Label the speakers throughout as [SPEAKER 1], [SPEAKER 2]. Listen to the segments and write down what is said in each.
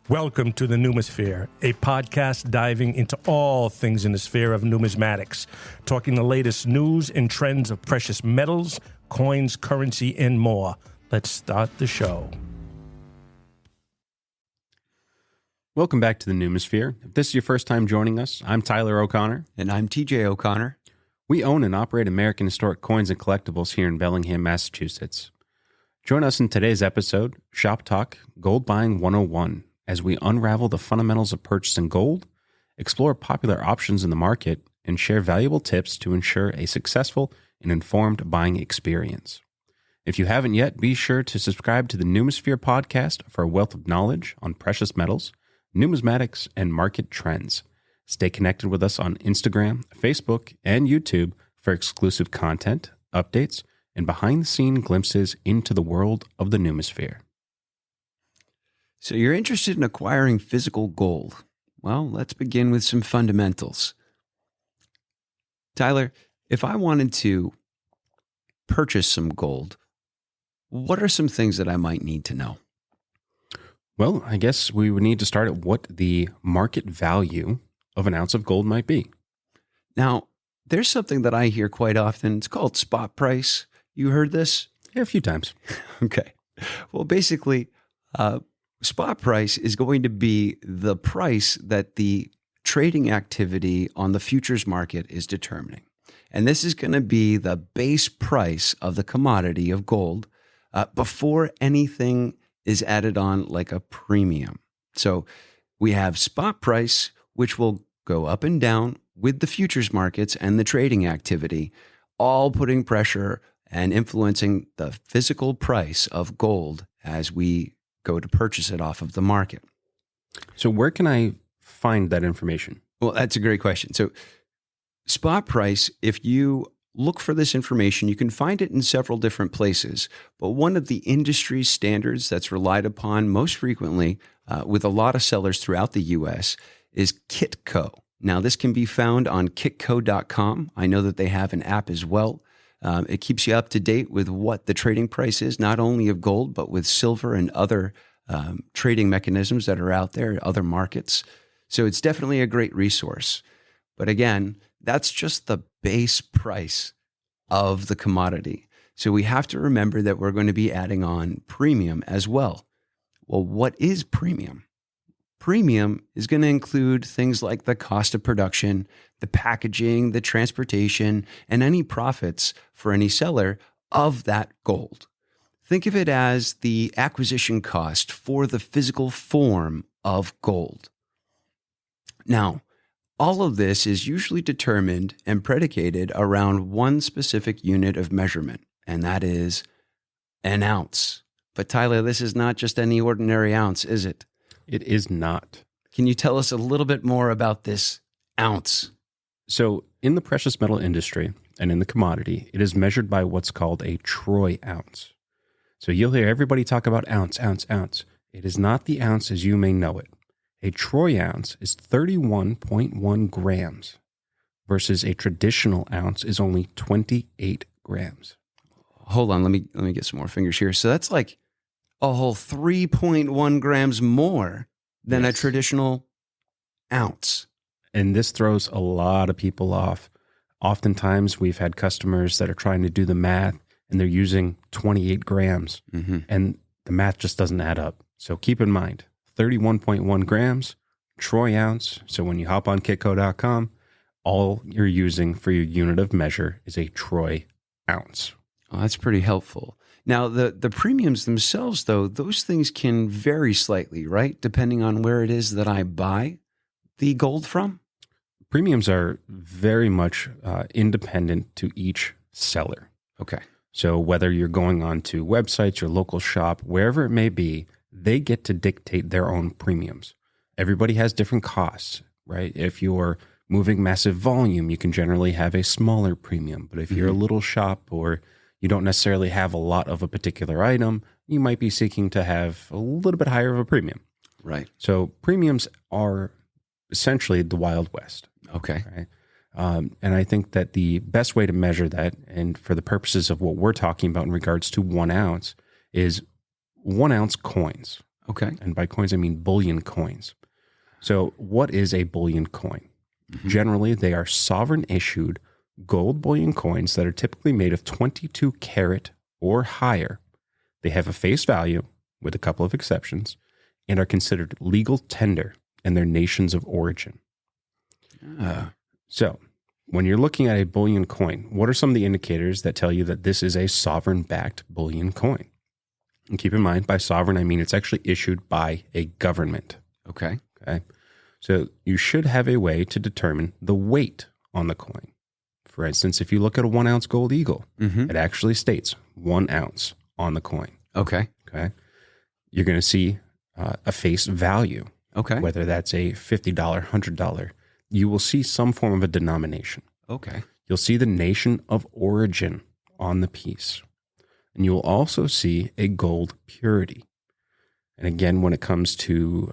[SPEAKER 1] Welcome to the Numisphere, a podcast diving into all things in the sphere of numismatics, talking the latest news and trends of precious metals, coins, currency, and more. Let's start the show.
[SPEAKER 2] Welcome back to the Numisphere. If this is your first time joining us, I'm Tyler O'Connor.
[SPEAKER 3] And I'm TJ O'Connor.
[SPEAKER 2] We own and operate American historic coins and collectibles here in Bellingham, Massachusetts. Join us in today's episode, Shop Talk Gold Buying 101, as we unravel the fundamentals of purchasing gold, explore popular options in the market, and share valuable tips to ensure a successful and informed buying experience. If you haven't yet, be sure to subscribe to the Numisphere podcast for a wealth of knowledge on precious metals, numismatics, and market trends. Stay connected with us on Instagram, Facebook, and YouTube for exclusive content, updates, and behind-the-scenes glimpses into the world of the Numisphere.
[SPEAKER 3] So you're interested in acquiring physical gold. Well, let's begin with some fundamentals. Tyler, if I wanted to purchase some gold, what are some things that I might need to know?
[SPEAKER 2] Well, I guess we would need to start at what the market value of an ounce of gold might be.
[SPEAKER 3] Now, there's something that I hear quite often. It's called spot price. You heard this?
[SPEAKER 2] Yeah, a few times.
[SPEAKER 3] Okay. Well, basically, spot price is going to be the price that the trading activity on the futures market is determining. And this is going to be the base price of the commodity of gold before anything is added on like a premium. So we have spot price, which will go up and down with the futures markets and the trading activity, all putting pressure and influencing the physical price of gold as we go to purchase it off of the market.
[SPEAKER 2] So where can I find that information?
[SPEAKER 3] Well, that's a great question. So spot price, if you look for this information, you can find it in several different places. But one of the industry standards that's relied upon most frequently with a lot of sellers throughout the U.S. is Kitco. Now, this can be found on kitco.com. I know that they have an app as well. It keeps you up to date with what the trading price is, not only of gold, but with silver and other trading mechanisms that are out there, other markets. So it's definitely a great resource. But again, that's just the base price of the commodity. So we have to remember that we're going to be adding on premium as well. Well, what is premium? Premium is going to include things like the cost of production, the packaging, the transportation, and any profits for any seller of that gold. Think of it as the acquisition cost for the physical form of gold. Now, all of this is usually determined and predicated around one specific unit of measurement, and that is an ounce. But Tyler, this is not just any ordinary ounce, is it?
[SPEAKER 2] It is not.
[SPEAKER 3] Can you tell us a little bit more about this ounce?
[SPEAKER 2] So in the precious metal industry and in the commodity, it is measured by what's called a troy ounce. So you'll hear everybody talk about ounce, ounce, ounce. It is not the ounce as you may know it. A troy ounce is 31.1 grams versus a traditional ounce is only 28 grams.
[SPEAKER 3] Hold on, let me get some more fingers here. So that's like a whole 3.1 grams more than a traditional ounce.
[SPEAKER 2] And this throws a lot of people off. Oftentimes, we've had customers that are trying to do the math, and they're using 28 grams, and the math just doesn't add up. So keep in mind, 31.1 grams, troy ounce. So when you hop on kitco.com, all you're using for your unit of measure is a troy ounce.
[SPEAKER 3] Oh, that's pretty helpful. Now, the premiums themselves, though, those things can vary slightly, right? Depending on where it is that I buy the gold from?
[SPEAKER 2] Premiums are very much independent to each seller.
[SPEAKER 3] Okay.
[SPEAKER 2] So whether you're going on to websites, your local shop, wherever it may be, they get to dictate their own premiums. Everybody has different costs, right? If you're moving massive volume, you can generally have a smaller premium. But if you're a little shop or you don't necessarily have a lot of a particular item, you might be seeking to have a little bit higher of a premium.
[SPEAKER 3] Right.
[SPEAKER 2] So premiums are essentially the Wild West.
[SPEAKER 3] Okay.
[SPEAKER 2] Right? And I think that the best way to measure that, and for the purposes of what we're talking about in regards to 1 ounce, is 1 ounce coins.
[SPEAKER 3] Okay.
[SPEAKER 2] And by coins, I mean bullion coins. So what is a bullion coin? Generally, they are sovereign issued gold bullion coins that are typically made of 22 karat or higher. They have a face value, with a couple of exceptions, and are considered legal tender in their nations of origin. So when you're looking at a bullion coin, what are some of the indicators that tell you that this is a sovereign-backed bullion coin? And keep in mind, by sovereign, I mean it's actually issued by a government.
[SPEAKER 3] Okay.
[SPEAKER 2] Okay. So you should have a way to determine the weight on the coin. For instance, if you look at a 1 ounce gold eagle, it actually states 1 ounce on the coin.
[SPEAKER 3] Okay.
[SPEAKER 2] Okay. You're going to see a face value.
[SPEAKER 3] Okay.
[SPEAKER 2] Whether that's a $50, $100, you will see some form of a denomination.
[SPEAKER 3] Okay.
[SPEAKER 2] You'll see the nation of origin on the piece. And you will also see a gold purity. And again, when it comes to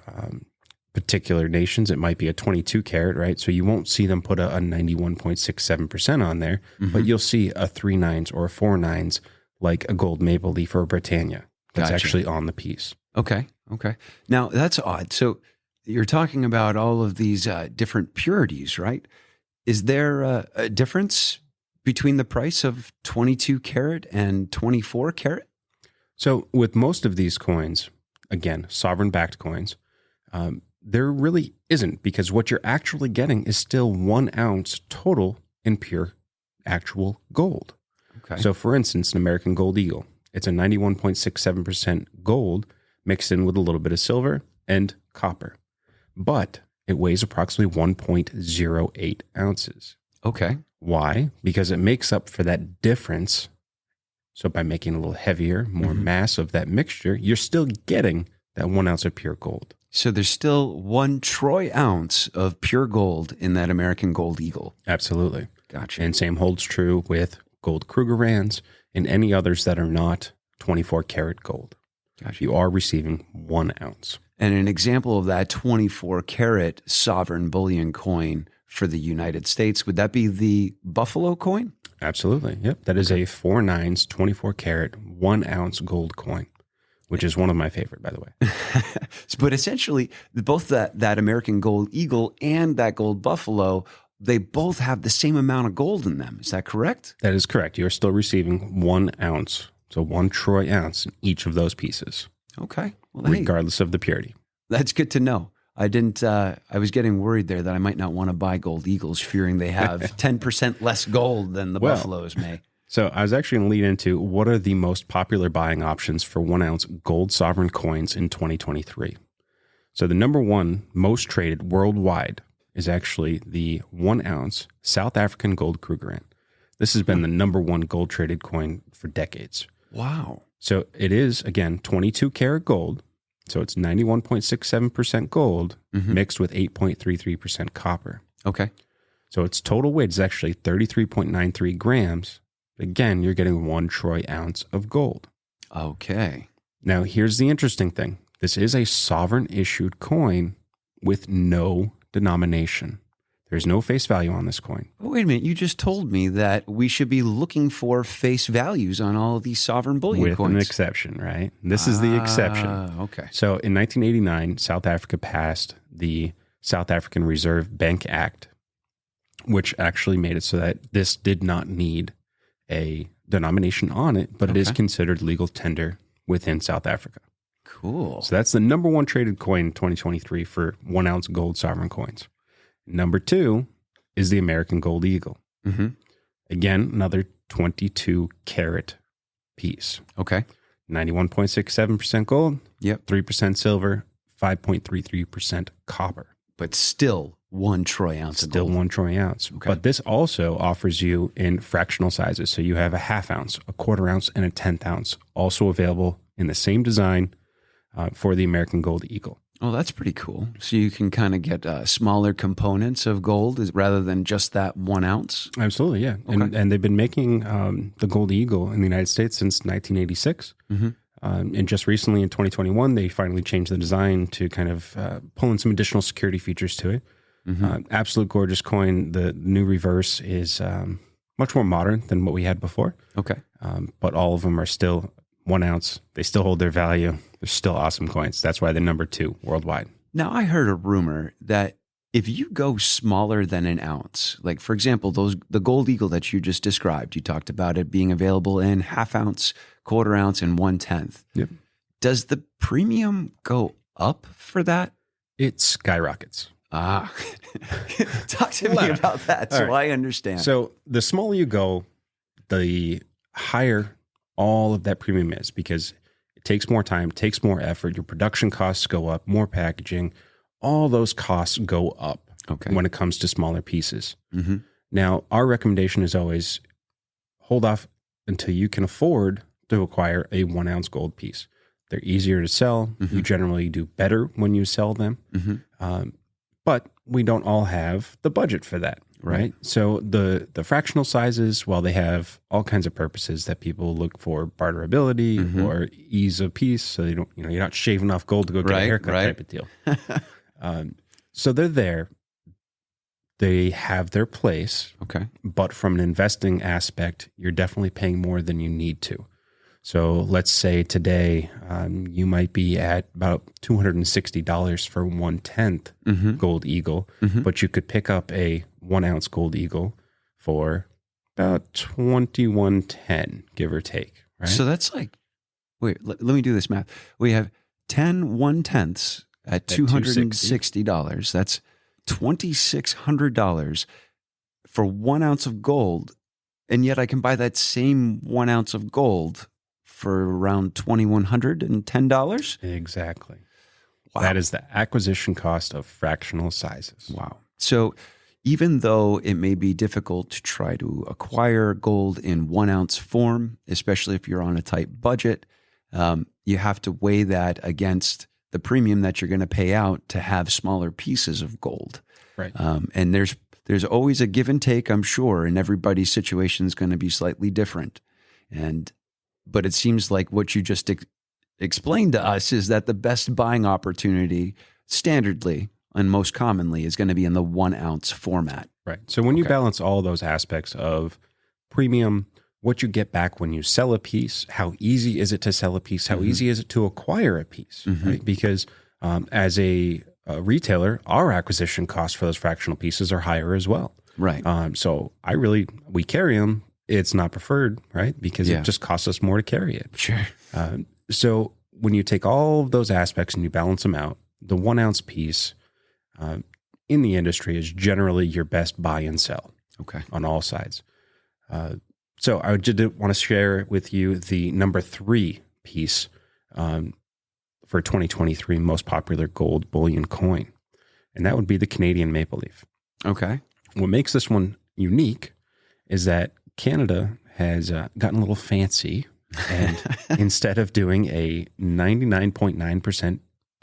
[SPEAKER 2] particular nations, it might be a 22 karat, right? So you won't see them put a 91.67% on there, but you'll see a 3 nines or a 4 nines, like a gold maple leaf or a Britannia. That's actually on the piece.
[SPEAKER 3] Okay. Okay. Now that's odd. So you're talking about all of these different purities, right? Is there a difference between the price of 22 karat and 24 karat?
[SPEAKER 2] So with most of these coins, again, sovereign-backed coins, there really isn't, because what you're actually getting is still 1 ounce total in pure actual gold.
[SPEAKER 3] Okay.
[SPEAKER 2] So for instance, an American Gold Eagle, it's a 91.67% gold mixed in with a little bit of silver and copper, but it weighs approximately 1.08 ounces.
[SPEAKER 3] Okay.
[SPEAKER 2] Why? Because it makes up for that difference. So by making it a little heavier, more mass of that mixture, you're still getting that 1 ounce of pure gold.
[SPEAKER 3] So there's still 1 troy ounce of pure gold in that American Gold Eagle.
[SPEAKER 2] Absolutely.
[SPEAKER 3] Gotcha.
[SPEAKER 2] And same holds true with gold Krugerrands and any others that are not 24 karat gold.
[SPEAKER 3] Gotcha.
[SPEAKER 2] You are receiving 1 ounce.
[SPEAKER 3] And an example of that 24 karat sovereign bullion coin for the United States, would that be the Buffalo coin?
[SPEAKER 2] Absolutely. Yep. That is a 4 nines, 24 karat, 1 ounce gold coin, which is one of my favorite, by the way.
[SPEAKER 3] But essentially, both that American Gold Eagle and that Gold Buffalo, they both have the same amount of gold in them. Is that correct?
[SPEAKER 2] That is correct. You're still receiving 1 ounce. So 1 troy ounce in each of those pieces.
[SPEAKER 3] Okay. Well, hey,
[SPEAKER 2] regardless of the purity.
[SPEAKER 3] that's good to know. I was getting worried there that I might not want to buy Gold Eagles, fearing they have 10% less gold than the Buffaloes may.
[SPEAKER 2] So I was actually going to lead into what are the most popular buying options for 1 ounce gold sovereign coins in 2023. So the number one most traded worldwide is actually the 1 ounce South African gold Krugerrand. This has been the number one gold traded coin for decades.
[SPEAKER 3] Wow.
[SPEAKER 2] So it is, again, 22 karat gold. So it's 91.67% gold mixed with 8.33% copper.
[SPEAKER 3] Okay.
[SPEAKER 2] So its total weight is actually 33.93 grams. Again, you're getting 1 troy ounce of gold.
[SPEAKER 3] Okay.
[SPEAKER 2] Now, here's the interesting thing. This is a sovereign issued coin with no denomination. There's no face value on this coin.
[SPEAKER 3] But wait a minute. You just told me that we should be looking for face values on all of these sovereign bullion coins.
[SPEAKER 2] With an exception, right? This is the exception.
[SPEAKER 3] Okay.
[SPEAKER 2] So in 1989, South Africa passed the South African Reserve Bank Act, which actually made it so that this did not need a denomination on it, but it is considered legal tender within South Africa.
[SPEAKER 3] Cool.
[SPEAKER 2] So that's the number one traded coin in 2023 for 1 ounce gold sovereign coins. Number two is the American Gold Eagle. Again, another 22 karat piece.
[SPEAKER 3] Okay.
[SPEAKER 2] 91.67% gold.
[SPEAKER 3] Yep.
[SPEAKER 2] 3% silver, 5.33% copper.
[SPEAKER 3] But still 1 troy ounce of
[SPEAKER 2] Still
[SPEAKER 3] gold.
[SPEAKER 2] 1 troy ounce.
[SPEAKER 3] Okay.
[SPEAKER 2] But this also offers you in fractional sizes. So you have a 1/2 ounce, a 1/4 ounce, and a 1/10 ounce, also available in the same design for the American Gold Eagle.
[SPEAKER 3] Oh, that's pretty cool. So you can kind of get smaller components of gold rather than just that 1 ounce.
[SPEAKER 2] Absolutely, yeah.
[SPEAKER 3] Okay.
[SPEAKER 2] And they've been making the Gold Eagle in the United States since 1986. And just recently in 2021, they finally changed the design to kind of pull in some additional security features to it. Absolute gorgeous coin. The new reverse is much more modern than what we had before.
[SPEAKER 3] Okay.
[SPEAKER 2] But all of them are still 1 ounce. They still hold their value. They're still awesome coins. That's why they're number 2 worldwide.
[SPEAKER 3] Now, I heard a rumor that if you go smaller than an ounce, like for example, the gold eagle that you just described, you talked about it being available in half ounce, quarter ounce, and 1/10.
[SPEAKER 2] Yep.
[SPEAKER 3] Does the premium go up for that?
[SPEAKER 2] It skyrockets.
[SPEAKER 3] Talk to me about that so
[SPEAKER 2] right.
[SPEAKER 3] I understand.
[SPEAKER 2] So the smaller you go, the higher all of that premium is, because it takes more time, takes more effort. Your production costs go up, more packaging. All those costs go up when it comes to smaller pieces.
[SPEAKER 3] Mm-hmm.
[SPEAKER 2] Now, our recommendation is always hold off until you can afford to acquire a 1 ounce gold piece. They're easier to sell.
[SPEAKER 3] Mm-hmm.
[SPEAKER 2] You generally do better when you sell them.
[SPEAKER 3] Mm-hmm.
[SPEAKER 2] But we don't all have the budget for that, right? So the fractional sizes, while they have all kinds of purposes that people look for, barterability or ease of piece, so they don't, you're not shaving off gold to go get a haircut type of deal. So they're there. They have their place.
[SPEAKER 3] Okay.
[SPEAKER 2] But from an investing aspect, you're definitely paying more than you need to. So let's say today you might be at about $260 for 1/10 gold eagle, but you could pick up a 1 ounce gold eagle for about $21.10, give or take. Right?
[SPEAKER 3] So that's like, wait, let me do this math. We have 10 1/10s at $260. That's $2,600 for 1 ounce of gold. And yet I can buy that same 1 ounce of gold for around $2,110.
[SPEAKER 2] Exactly.
[SPEAKER 3] Wow.
[SPEAKER 2] That is the acquisition cost of fractional sizes.
[SPEAKER 3] Wow. So even though it may be difficult to try to acquire gold in 1 ounce form, especially if you're on a tight budget, you have to weigh that against the premium that you're going to pay out to have smaller pieces of gold.
[SPEAKER 2] Right.
[SPEAKER 3] And there's always a give and take, I'm sure, and everybody's situation is going to be slightly different. But it seems like what you just explained to us is that the best buying opportunity standardly and most commonly is going to be in the 1 ounce format.
[SPEAKER 2] Right. So when you balance all those aspects of premium, what you get back when you sell a piece, how easy is it to sell a piece, how easy is it to acquire a piece, right? Because as a retailer, our acquisition costs for those fractional pieces are higher as well.
[SPEAKER 3] Right.
[SPEAKER 2] So we carry them. It's not preferred, right? Because it just costs us more to carry it.
[SPEAKER 3] Sure.
[SPEAKER 2] So when you take all of those aspects and you balance them out, the 1 ounce piece in the industry is generally your best buy and sell on all sides. So I just want to share with you the number 3 piece for 2023 most popular gold bullion coin. And that would be the Canadian maple leaf.
[SPEAKER 3] Okay. What
[SPEAKER 2] makes this one unique is that Canada has gotten a little fancy, and instead of doing a 99.9%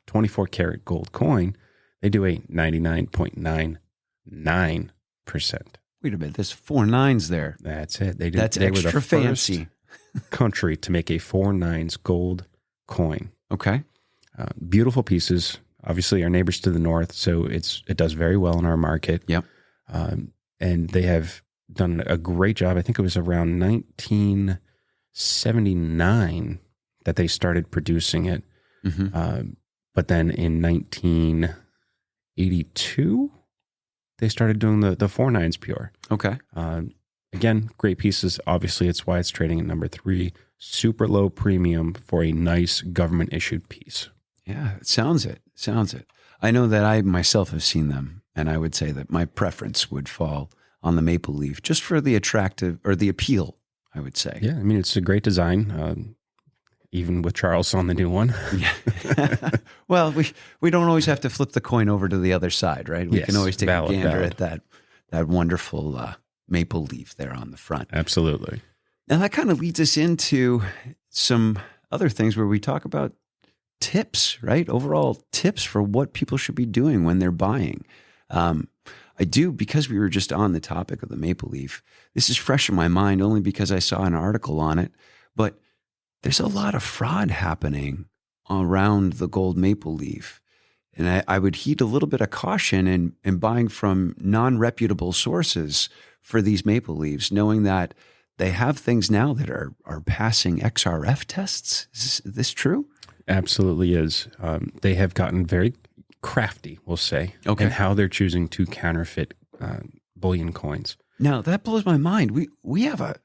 [SPEAKER 2] 24 karat gold coin, they do a 99.99%.
[SPEAKER 3] Wait a minute, there's 4 9s there.
[SPEAKER 2] That's it. They
[SPEAKER 3] That's
[SPEAKER 2] they were
[SPEAKER 3] extra
[SPEAKER 2] the
[SPEAKER 3] fancy.
[SPEAKER 2] first country to make a 4 9s gold coin.
[SPEAKER 3] Okay.
[SPEAKER 2] Beautiful pieces. Obviously, our neighbors to the north, so it does very well in our market.
[SPEAKER 3] Yep.
[SPEAKER 2] And they have done a great job. I think it was around 1979 that they started producing it. But then in 1982, they started doing the 4 9s pure.
[SPEAKER 3] Okay.
[SPEAKER 2] Again, great pieces. Obviously, it's why it's trading at number 3. Super low premium for a nice government issued piece.
[SPEAKER 3] Yeah, it sounds it. I know that I myself have seen them, and I would say that my preference would fall on the maple leaf just for the attractive or the appeal, I would say.
[SPEAKER 2] Yeah, I mean, it's a great design. Even with Charles on the new one.
[SPEAKER 3] Yeah. Well, we don't always have to flip the coin over to the other side, right? We can always take a gander at that wonderful maple leaf there on the front.
[SPEAKER 2] Absolutely.
[SPEAKER 3] Now that kind of leads us into some other things where we talk about tips, right? Overall tips for what people should be doing when they're buying. I do, because we were just on the topic of the maple leaf. This is fresh in my mind only because I saw an article on it, but there's a lot of fraud happening around the gold maple leaf. And I would heed a little bit of caution in buying from non-reputable sources for these maple leaves, knowing that they have things now that are passing XRF tests. Is this true?
[SPEAKER 2] Absolutely is. They have gotten very crafty, we'll say, in how they're choosing to counterfeit bullion coins.
[SPEAKER 3] Now, that blows my mind. We have a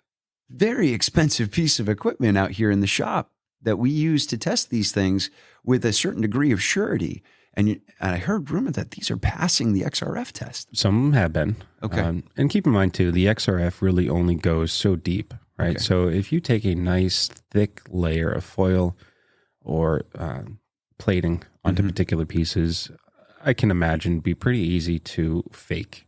[SPEAKER 3] very expensive piece of equipment out here in the shop that we use to test these things with a certain degree of surety. And I heard rumor that these are passing the XRF test.
[SPEAKER 2] Some have been.
[SPEAKER 3] Okay.
[SPEAKER 2] And keep in mind, too, the XRF really only goes so deep, right?
[SPEAKER 3] Okay.
[SPEAKER 2] So if you take a nice thick layer of foil or plating onto particular pieces, I can imagine be pretty easy to fake.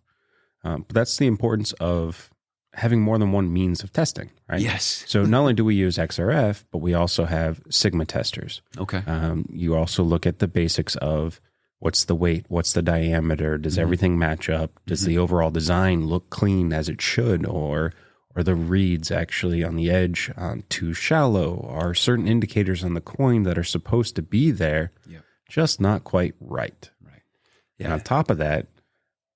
[SPEAKER 2] But that's the importance of having more than one means of testing, right?
[SPEAKER 3] Yes.
[SPEAKER 2] So not only do we use XRF, but we also have Sigma testers.
[SPEAKER 3] Okay.
[SPEAKER 2] You also look at the basics of what's the weight, what's the diameter, does everything match up, does the overall design look clean as it should, or the reeds actually on the edge too shallow? Are certain indicators on the coin that are supposed to be there just not quite right?
[SPEAKER 3] Right.
[SPEAKER 2] Yeah. And on top of that,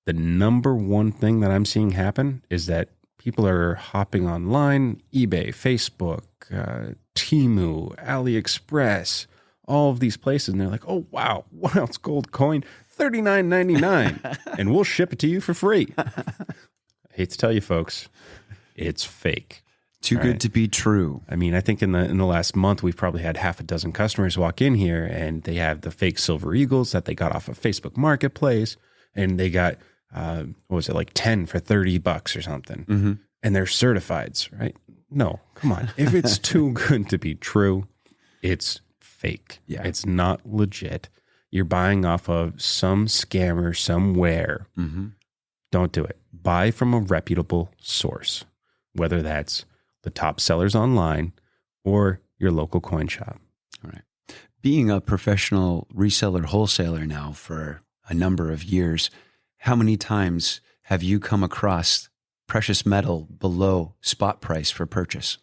[SPEAKER 2] the number one thing that I'm seeing happen is that people are hopping online, eBay, Facebook, Temu, AliExpress, all of these places, and they're like, "Oh wow, 1 ounce gold coin, $39.99, and we'll ship it to you for free." I hate to tell you, folks, it's fake.
[SPEAKER 3] Too good to be true.
[SPEAKER 2] I mean, I think in the last month we've probably had half a dozen customers walk in here, and they have the fake silver eagles that they got off of Facebook Marketplace, and they got what was it, like 10 for $30 or something, and they're certifieds, right? No, come on. If it's too good to be true, it's fake.
[SPEAKER 3] Yeah.
[SPEAKER 2] It's not legit. You're buying off of some scammer somewhere. Don't do it. Buy from a reputable source, whether that's the top sellers online or your local coin shop.
[SPEAKER 3] All right. Being a professional reseller wholesaler now for a number of years, how many times have you come across precious metal below spot price for purchase?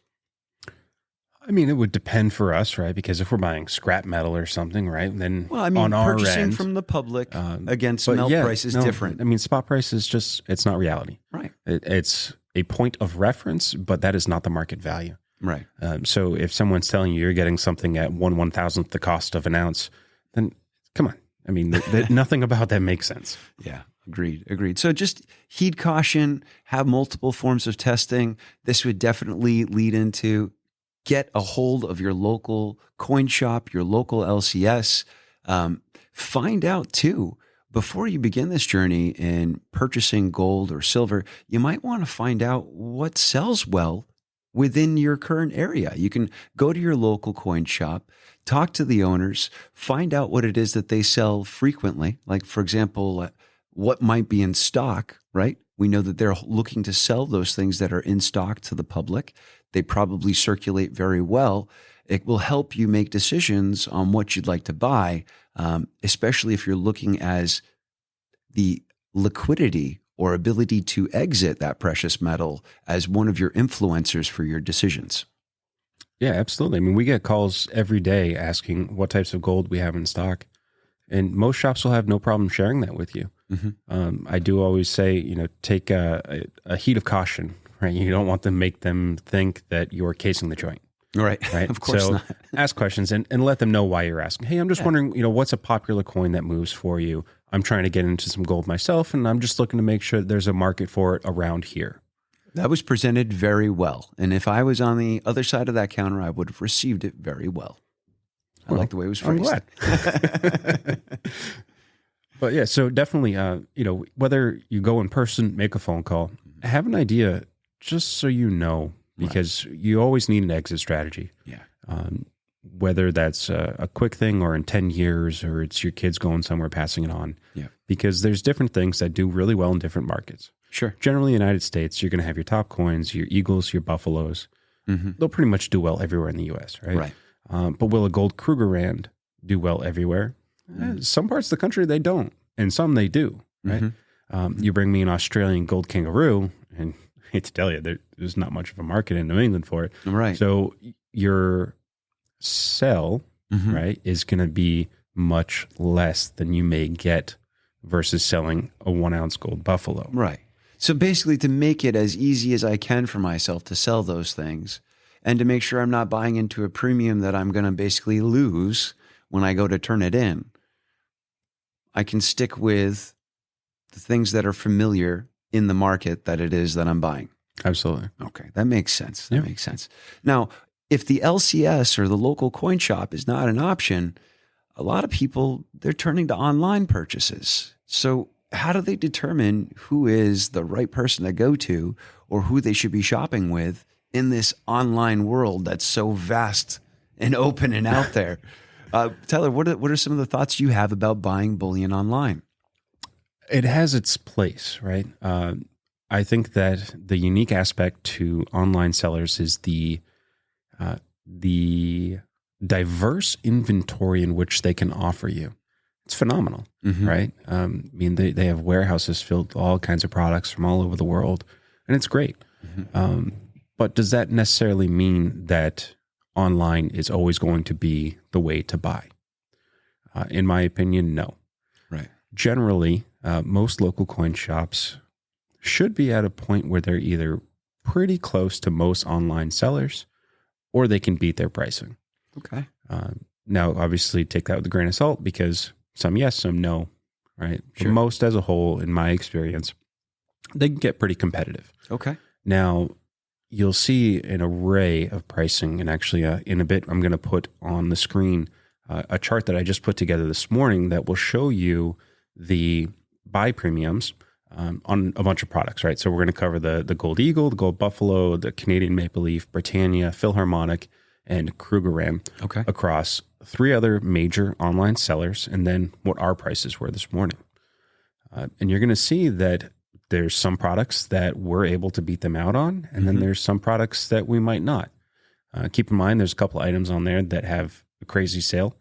[SPEAKER 2] I mean, it would depend for us, right? Because if we're buying scrap metal or something, right, then
[SPEAKER 3] Well, I mean,
[SPEAKER 2] on our
[SPEAKER 3] purchasing
[SPEAKER 2] end,
[SPEAKER 3] from the public against
[SPEAKER 2] but
[SPEAKER 3] melt
[SPEAKER 2] yeah,
[SPEAKER 3] price is
[SPEAKER 2] no,
[SPEAKER 3] different.
[SPEAKER 2] I mean, spot price is just, it's not reality.
[SPEAKER 3] Right.
[SPEAKER 2] It's a point of reference, but that is not the market value.
[SPEAKER 3] Right.
[SPEAKER 2] So if someone's telling you you're getting something at 1/1000th the cost of an ounce, then come on. I mean, nothing about that makes sense.
[SPEAKER 3] Yeah. Agreed. So just heed caution, have multiple forms of testing. This would definitely lead into get a hold of your local coin shop, your local LCS. Find out too, before you begin this journey in purchasing gold or silver, you might want to find out what sells well within your current area. You can go to your local coin shop, talk to the owners, find out what it is that they sell frequently. Like, for example, what might be in stock, right? We know that they're looking to sell those things that are in stock to the public. They probably circulate very well. It will help you make decisions on what you'd like to buy, especially if you're looking as the liquidity or ability to exit that precious metal as one of your influencers for your decisions.
[SPEAKER 2] Yeah, absolutely. I mean, we get calls every day asking what types of gold we have in stock, and most shops will have no problem sharing that with you. I do always say, take a heat of caution, right? You don't want to make them think that you're casing the joint.
[SPEAKER 3] Right. Of course
[SPEAKER 2] so
[SPEAKER 3] not.
[SPEAKER 2] ask questions and let them know why you're asking. Hey, I'm just wondering, what's a popular coin that moves for you? I'm trying to get into some gold myself, and I'm just looking to make sure there's a market for it around here.
[SPEAKER 3] That was presented very well. And if I was on the other side of that counter, I would have received it very well. I like the way it was phrased.
[SPEAKER 2] I'm glad. But yeah, so definitely, whether you go in person, make a phone call, have an idea just so you know, because you always need an exit strategy.
[SPEAKER 3] Yeah.
[SPEAKER 2] Whether that's a quick thing or in 10 years or it's your kids going somewhere passing it on.
[SPEAKER 3] Yeah.
[SPEAKER 2] Because there's different things that do really well in different markets.
[SPEAKER 3] Sure.
[SPEAKER 2] Generally, in the United States, you're going to have your top coins, your eagles, your buffaloes. They'll pretty much do well everywhere in the U.S., right?
[SPEAKER 3] Right.
[SPEAKER 2] But will a gold Krugerrand do well everywhere? Some parts of the country, they don't. And some they do, right? You bring me an Australian gold kangaroo, and I hate to tell you, there's not much of a market in New England for it.
[SPEAKER 3] Right.
[SPEAKER 2] So your sell, right, is going to be much less than you may get versus selling a 1 ounce gold buffalo.
[SPEAKER 3] Right. So basically, to make it as easy as I can for myself to sell those things and to make sure I'm not buying into a premium that I'm going to basically lose when I go to turn it in, I can stick with the things that are familiar in the market that it is that I'm buying.
[SPEAKER 2] Absolutely.
[SPEAKER 3] Okay, that makes sense. That makes sense. Now, if the LCS or the local coin shop is not an option, a lot of people, they're turning to online purchases. So how do they determine who is the right person to go to or who they should be shopping with in this online world that's so vast and open and out there? Tyler, what are some of the thoughts you have about buying bullion online?
[SPEAKER 2] It has its place, right? I think that the unique aspect to online sellers is the diverse inventory in which they can offer you. It's phenomenal, right? I mean, they have warehouses filled with all kinds of products from all over the world, and it's great. But does that necessarily mean that online is always going to be the way to buy? In my opinion, no.
[SPEAKER 3] Right.
[SPEAKER 2] Generally, most local coin shops should be at a point where they're either pretty close to most online sellers or they can beat their pricing.
[SPEAKER 3] Okay.
[SPEAKER 2] Now, obviously, take that with a grain of salt because some yes, some no, right?
[SPEAKER 3] Sure.
[SPEAKER 2] For most as a whole, in my experience, they can get pretty competitive.
[SPEAKER 3] Okay.
[SPEAKER 2] Now, you'll see an array of pricing, and actually in a bit, I'm going to put on the screen a chart that I just put together this morning that will show you the buy premiums on a bunch of products, right? So we're going to cover the Gold Eagle, the Gold Buffalo, the Canadian Maple Leaf, Britannia, Philharmonic, and Krugerrand across 3 other major online sellers, and then what our prices were this morning. And you're going to see that there's some products that we're able to beat them out on, and then there's some products that we might not. Keep in mind, there's a couple items on there that have a crazy sale.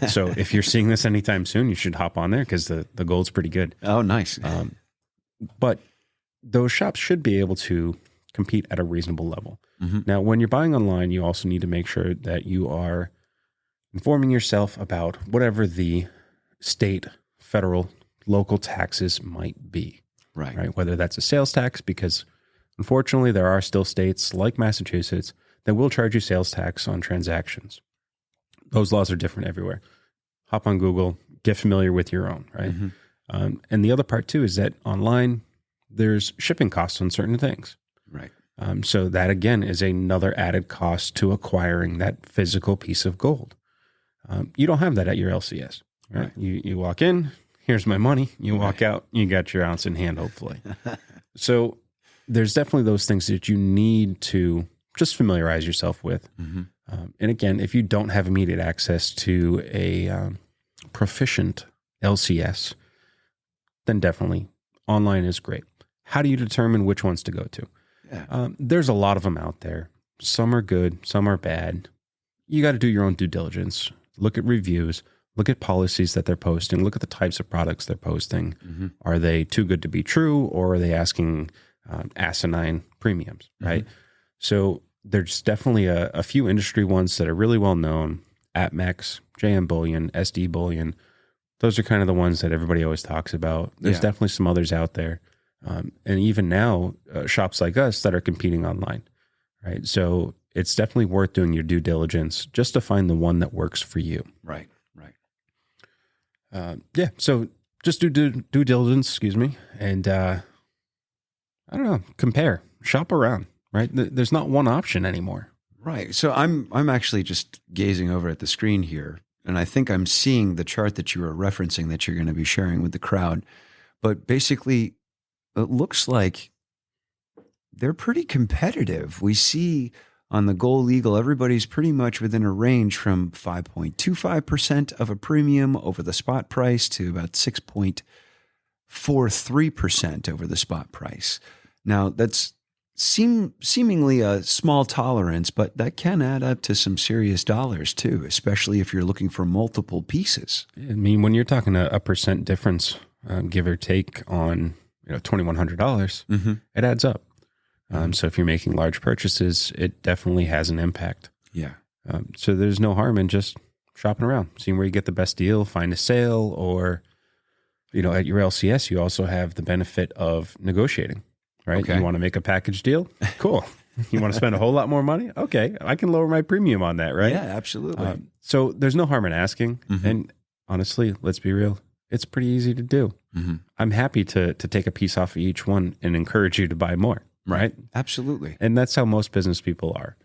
[SPEAKER 2] So if you're seeing this anytime soon, you should hop on there because the gold's pretty good.
[SPEAKER 3] Oh, nice.
[SPEAKER 2] But those shops should be able to compete at a reasonable level. Now, when you're buying online, you also need to make sure that you are informing yourself about whatever the state, federal, local taxes might be. Right. Whether that's a sales tax, because unfortunately there are still states like Massachusetts that will charge you sales tax on transactions. Those laws are different everywhere. Hop on Google, get familiar with your own, right? And the other part too is that online there's shipping costs on certain things.
[SPEAKER 3] Right.
[SPEAKER 2] So that again is another added cost to acquiring that physical piece of gold. You don't have that at your LCS, right? You walk in, here's my money. You walk out, you got your ounce in hand, hopefully. So there's definitely those things that you need to just familiarize yourself with. And again, if you don't have immediate access to a proficient LCS, then definitely online is great. How do you determine which ones to go to? There's a lot of them out there. Some are good, some are bad. You got to do your own due diligence. Look at reviews. Look at policies that they're posting. Look at the types of products they're posting. Are they too good to be true, or are they asking asinine premiums, right? So there's definitely a few industry ones that are really well known. APMEX, JM Bullion, SD Bullion. Those are kind of the ones that everybody always talks about. There's definitely some others out there. And even now, shops like us that are competing online, right? So it's definitely worth doing your due diligence just to find the one that works for you.
[SPEAKER 3] Right.
[SPEAKER 2] So just do due diligence, and I don't know, compare, shop around, right? There's not one option anymore.
[SPEAKER 3] Right. So I'm actually just gazing over at the screen here, and I think I'm seeing the chart that you were referencing that you're going to be sharing with the crowd. But basically, it looks like they're pretty competitive. We see on the Gold Eagle, everybody's pretty much within a range from 5.25% of a premium over the spot price to about 6.43% over the spot price. Now, that's seemingly a small tolerance, but that can add up to some serious dollars too, especially if you're looking for multiple pieces.
[SPEAKER 2] I mean, when you're talking a percent difference, give or take on $2,100, it adds up. So if you're making large purchases, it definitely has an impact.
[SPEAKER 3] Yeah.
[SPEAKER 2] So there's no harm in just shopping around, seeing where you get the best deal, find a sale, or at your LCS, you also have the benefit of negotiating, right?
[SPEAKER 3] Okay.
[SPEAKER 2] You want to make a package deal? Cool. You want to spend a whole lot more money? Okay, I can lower my premium on that, right?
[SPEAKER 3] Yeah, absolutely.
[SPEAKER 2] So there's no harm in asking. And honestly, let's be real, it's pretty easy to do. I'm happy to take a piece off of each one and encourage you to buy more, right?
[SPEAKER 3] Absolutely.
[SPEAKER 2] And that's how most business people are.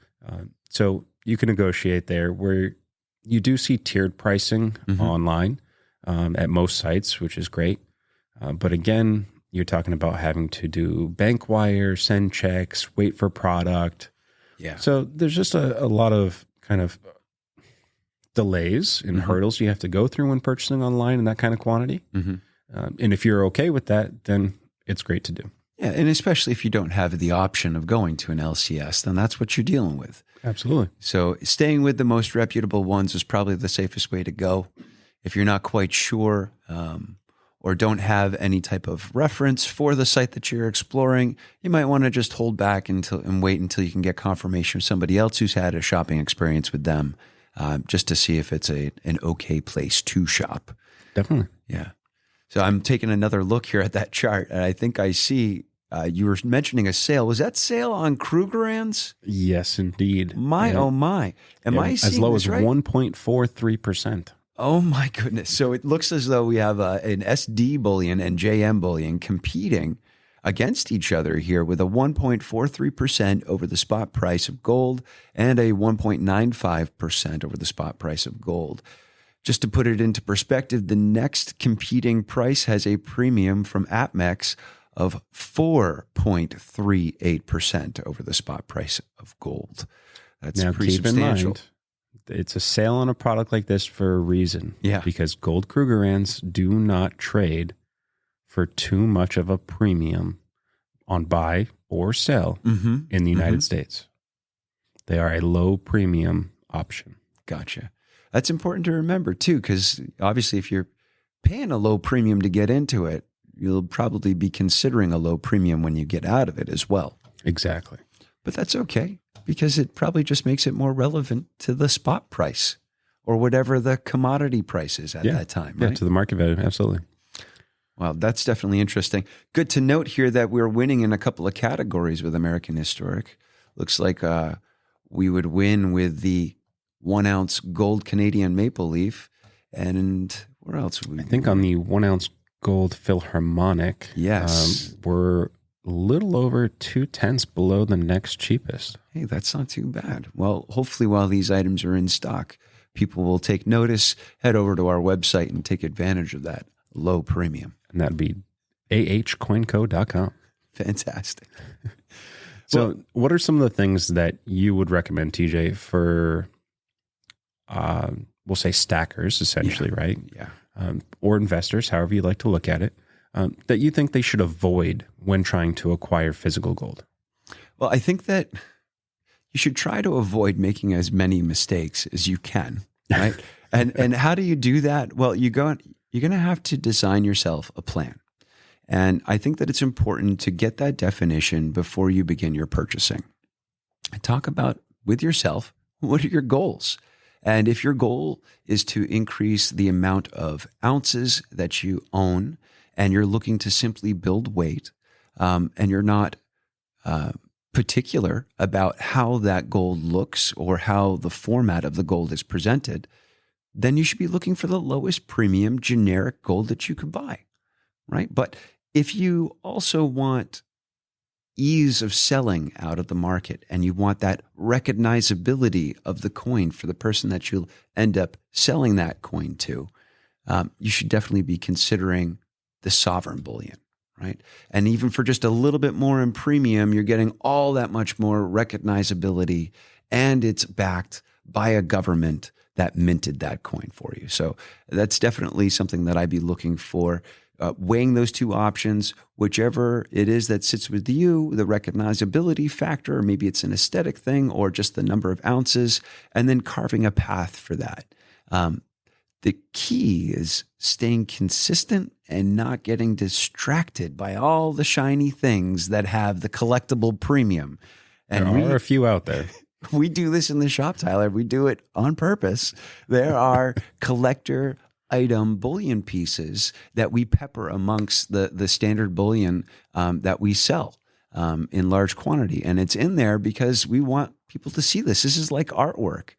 [SPEAKER 2] So you can negotiate there, where you do see tiered pricing online at most sites, which is great. But again, you're talking about having to do bank wire, send checks, wait for product.
[SPEAKER 3] Yeah.
[SPEAKER 2] So there's just a lot of kind of delays and hurdles you have to go through when purchasing online in that kind of quantity. And if you're okay with that, then it's great to do.
[SPEAKER 3] Yeah, and especially if you don't have the option of going to an LCS, then that's what you're dealing with.
[SPEAKER 2] Absolutely.
[SPEAKER 3] So staying with the most reputable ones is probably the safest way to go. If you're not quite sure or don't have any type of reference for the site that you're exploring, you might want to just hold back and wait until you can get confirmation from somebody else who's had a shopping experience with them, just to see if it's an okay place to shop.
[SPEAKER 2] Definitely.
[SPEAKER 3] Yeah. So I'm taking another look here at that chart, and I think I see you were mentioning a sale. Was that sale on Krugerrands?
[SPEAKER 2] Yes, indeed.
[SPEAKER 3] Oh my. Am I seeing
[SPEAKER 2] as low
[SPEAKER 3] this
[SPEAKER 2] as
[SPEAKER 3] right?
[SPEAKER 2] 1.43%?
[SPEAKER 3] Oh my goodness. So it looks as though we have an SD bullion and JM bullion competing against each other here, with a 1.43% over the spot price of gold and a 1.95% over the spot price of gold. Just to put it into perspective, the next competing price has a premium from APMEX of 4.38% over the spot price of gold. That's
[SPEAKER 2] Now,
[SPEAKER 3] pretty
[SPEAKER 2] keep in
[SPEAKER 3] substantial.
[SPEAKER 2] mind, it's a sale on a product like this for a reason.
[SPEAKER 3] Yeah.
[SPEAKER 2] Because gold Krugerrands do not trade for too much of a premium on buy or sell in the United States. They are a low premium option.
[SPEAKER 3] Gotcha. That's important to remember too, because obviously if you're paying a low premium to get into it, you'll probably be considering a low premium when you get out of it as well.
[SPEAKER 2] Exactly.
[SPEAKER 3] But that's okay, because it probably just makes it more relevant to the spot price or whatever the commodity price is at that time, right?
[SPEAKER 2] Yeah, to the market value. Absolutely.
[SPEAKER 3] Well, that's definitely interesting. Good to note here that we're winning in a couple of categories with American Historic. Looks like we would win with the 1 ounce gold Canadian maple leaf. And where else?
[SPEAKER 2] I think on the 1 ounce gold Philharmonic,
[SPEAKER 3] Yes.
[SPEAKER 2] we're a little over 2/10 below the next cheapest.
[SPEAKER 3] Hey, that's not too bad. Well, hopefully while these items are in stock, people will take notice, head over to our website and take advantage of that low premium.
[SPEAKER 2] And that'd be ahcoinco.com.
[SPEAKER 3] Fantastic.
[SPEAKER 2] So what are some of the things that you would recommend, TJ, for, we'll say stackers, essentially, right?
[SPEAKER 3] Yeah.
[SPEAKER 2] Or investors, however you like to look at it, that you think they should avoid when trying to acquire physical gold?
[SPEAKER 3] Well, I think that you should try to avoid making as many mistakes as you can, right? and how do you do that? Well, you're going to have to design yourself a plan. And I think that it's important to get that definition before you begin your purchasing. Talk about with yourself, what are your goals? And if your goal is to increase the amount of ounces that you own, and you're looking to simply build weight, and you're not particular about how that gold looks or how the format of the gold is presented, then you should be looking for the lowest premium generic gold that you can buy, right? But if you also want ease of selling out of the market, and you want that recognizability of the coin for the person that you'll end up selling that coin to, you should definitely be considering the sovereign bullion, right? And even for just a little bit more in premium, you're getting all that much more recognizability, and it's backed by a government that minted that coin for you. So that's definitely something that I'd be looking for. Weighing those two options, whichever it is that sits with you, the recognizability factor, or maybe it's an aesthetic thing, or just the number of ounces, and then carving a path for that. The key is staying consistent and not getting distracted by all the shiny things that have the collectible premium. And
[SPEAKER 2] There are a few out there.
[SPEAKER 3] we do this in the shop, Tyler. We do it on purpose. There are collector item bullion pieces that we pepper amongst the standard bullion that we sell in large quantity. And it's in there because we want people to see this. This is like artwork.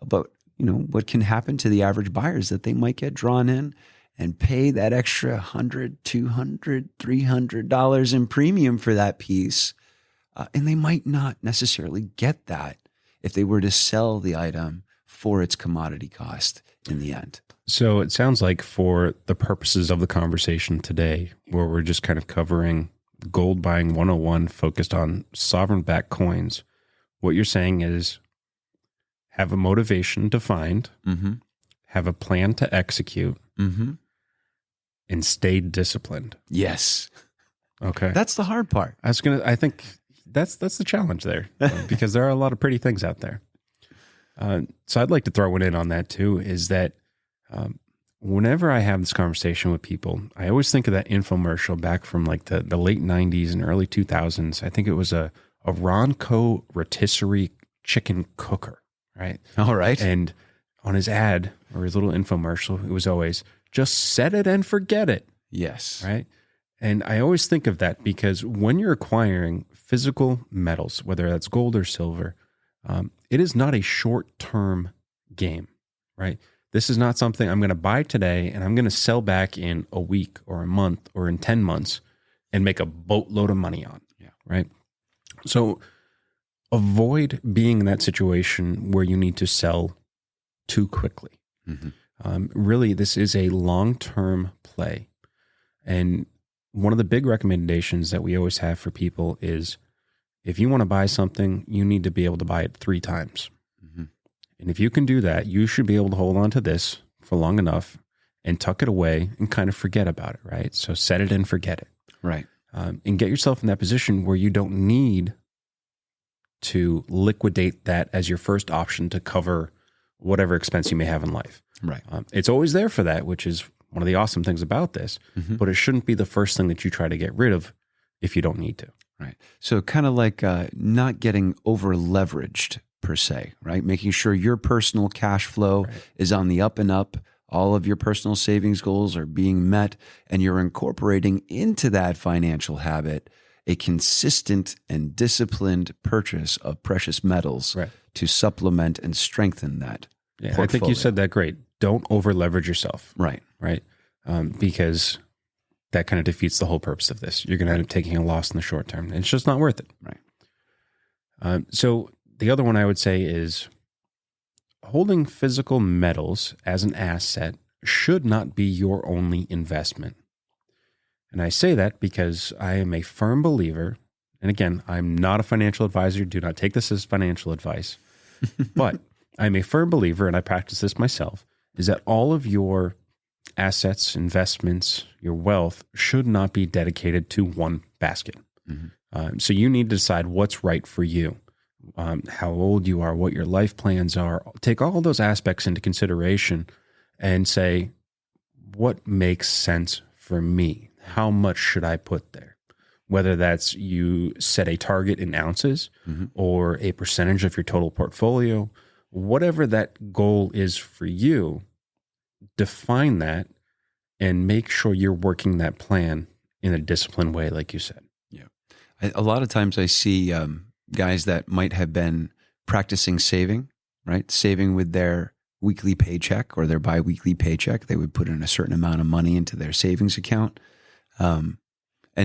[SPEAKER 3] But, what can happen to the average buyer is that they might get drawn in and pay that extra $100, $200, $300 in premium for that piece. And they might not necessarily get that if they were to sell the item for its commodity cost in the end.
[SPEAKER 2] So it sounds like for the purposes of the conversation today, where we're just kind of covering gold buying 101 focused on sovereign-backed coins, what you're saying is have a motivation to find, have a plan to execute, and stay disciplined.
[SPEAKER 3] Yes.
[SPEAKER 2] Okay.
[SPEAKER 3] That's the hard part.
[SPEAKER 2] I think that's the challenge there because there are a lot of pretty things out there. So I'd like to throw one in on that too, is that whenever I have this conversation with people, I always think of that infomercial back from like the late 90s and early 2000s. I think it was a Ronco rotisserie chicken cooker, right?
[SPEAKER 3] All right.
[SPEAKER 2] And on his ad or his little infomercial, it was always, just set it and forget it.
[SPEAKER 3] Yes.
[SPEAKER 2] Right. And I always think of that because when you're acquiring physical metals, whether that's gold or silver, it is not a short-term game, right? This is not something I'm going to buy today and I'm going to sell back in a week or a month or in 10 months and make a boatload of money on, right? So avoid being in that situation where you need to sell too quickly. Really, this is a long-term play. And one of the big recommendations that we always have for people is if you want to buy something, you need to be able to buy it 3 times. And if you can do that, you should be able to hold on to this for long enough and tuck it away and kind of forget about it, right? So set it and forget it.
[SPEAKER 3] Right.
[SPEAKER 2] And get yourself in that position where you don't need to liquidate that as your first option to cover whatever expense you may have in life.
[SPEAKER 3] Right.
[SPEAKER 2] It's always there for that, which is one of the awesome things about this, but it shouldn't be the first thing that you try to get rid of if you don't need to.
[SPEAKER 3] Right. So kind of like not getting over leveraged per se, right? Making sure your personal cash flow is on the up and up. All of your personal savings goals are being met, and you're incorporating into that financial habit a consistent and disciplined purchase of precious metals to supplement and strengthen that portfolio.
[SPEAKER 2] I think you said that great. Don't over leverage yourself.
[SPEAKER 3] Right.
[SPEAKER 2] Because that kind of defeats the whole purpose of this. You're going to end up taking a loss in the short term. And it's just not worth it.
[SPEAKER 3] Right.
[SPEAKER 2] So the other one I would say is holding physical metals as an asset should not be your only investment. And I say that because I am a firm believer, and again, I'm not a financial advisor. Do not take this as financial advice. But I'm a firm believer, and I practice this myself, is that all of your assets, investments, your wealth should not be dedicated to one basket. So you need to decide what's right for you, how old you are, what your life plans are. Take all those aspects into consideration and say, what makes sense for me? How much should I put there? Whether that's you set a target in ounces or a percentage of your total portfolio, whatever that goal is for you, define that and make sure you're working that plan in a disciplined way, like you said.
[SPEAKER 3] Yeah. A lot of times I see guys that might have been practicing saving, right? Saving with their weekly paycheck or their biweekly paycheck. They would put in a certain amount of money into their savings account. And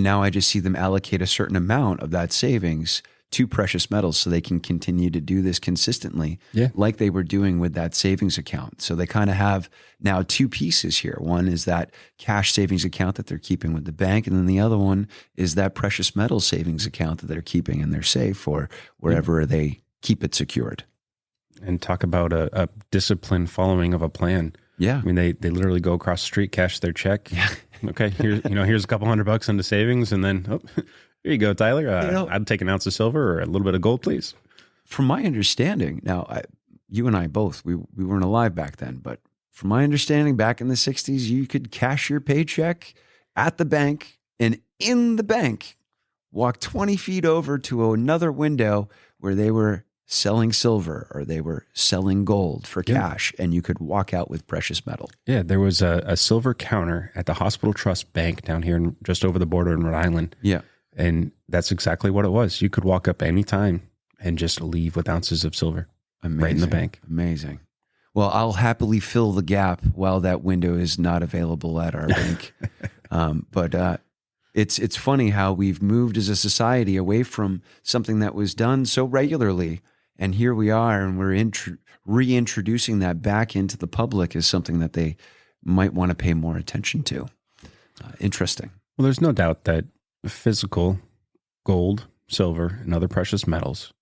[SPEAKER 3] now I just see them allocate a certain amount of that savings to precious metals so they can continue to do this consistently like they were doing with that savings account. So they kind of have now 2 pieces here. One is that cash savings account that they're keeping with the bank. And then the other one is that precious metal savings account that they're keeping in their safe or wherever they keep it secured.
[SPEAKER 2] And talk about a disciplined following of a plan.
[SPEAKER 3] Yeah.
[SPEAKER 2] I mean, they literally go across the street, cash their check. Yeah. Okay, here's a couple $100 into savings, and then here you go, Tyler. I'd take an ounce of silver or a little bit of gold, please.
[SPEAKER 3] From my understanding, now you and I both we weren't alive back then, but from my understanding, back in the 60s, you could cash your paycheck at the bank, and in the bank, walk 20 feet over to another window where they were selling silver or they were selling gold for cash, and you could walk out with precious metal.
[SPEAKER 2] Yeah, there was a silver counter at the Hospital Trust Bank down here just over the border in Rhode Island.
[SPEAKER 3] Yeah.
[SPEAKER 2] And that's exactly what it was. You could walk up anytime and just leave with ounces of silver.
[SPEAKER 3] Amazing.
[SPEAKER 2] Right in the bank.
[SPEAKER 3] Amazing. Well, I'll happily fill the gap while that window is not available at our bank. But it's funny how we've moved as a society away from something that was done so regularly. And here we are, and we're reintroducing that back into the public as something that they might want to pay more attention to. Interesting.
[SPEAKER 2] Well, there's no doubt that physical gold, silver, and other precious metals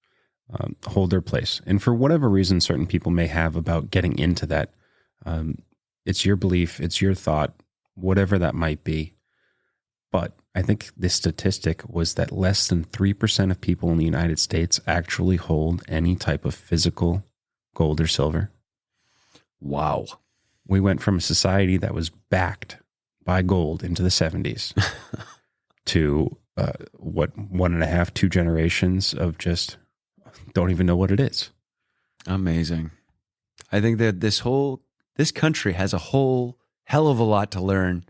[SPEAKER 2] hold their place. And for whatever reason certain people may have about getting into that, it's your belief, it's your thought, whatever that might be. But I think the statistic was that less than 3% of people in the United States actually hold any type of physical gold or silver.
[SPEAKER 3] Wow.
[SPEAKER 2] We went from a society that was backed by gold into the 70s to 1.5, 2 generations of just don't even know what it is.
[SPEAKER 3] Amazing. I think that this country has a whole hell of a lot to learn.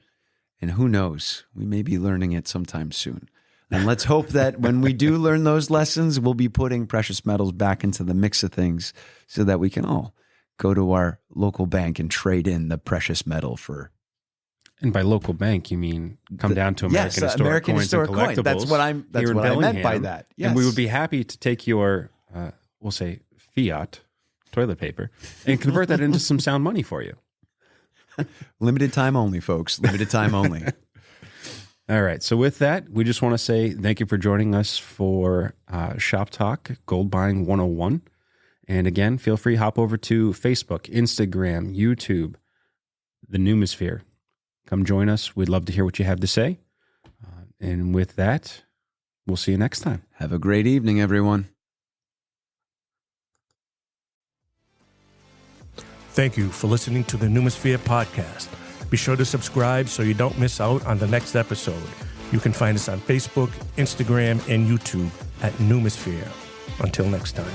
[SPEAKER 3] And who knows, we may be learning it sometime soon. And let's hope that when we do learn those lessons, we'll be putting precious metals back into the mix of things so that we can all go to our local bank and trade in the precious metal for.
[SPEAKER 2] And by local bank, you mean come down to American Historic Coins and Collectibles.
[SPEAKER 3] That's what I meant by that. Yes.
[SPEAKER 2] And we would be happy to take your, we'll say, fiat toilet paper and convert that into some sound money for you.
[SPEAKER 3] Limited time only, folks. Limited time only.
[SPEAKER 2] All right. So with that, we just want to say thank you for joining us for Shop Talk Gold Buying 101. And again, feel free to hop over to Facebook, Instagram, YouTube, the Numisphere. Come join us. We'd love to hear what you have to say. And with that, we'll see you next time.
[SPEAKER 3] Have a great evening, everyone.
[SPEAKER 1] Thank you for listening to the Numisphere podcast. Be sure to subscribe so you don't miss out on the next episode. You can find us on Facebook, Instagram, and YouTube at Numisphere. Until next time.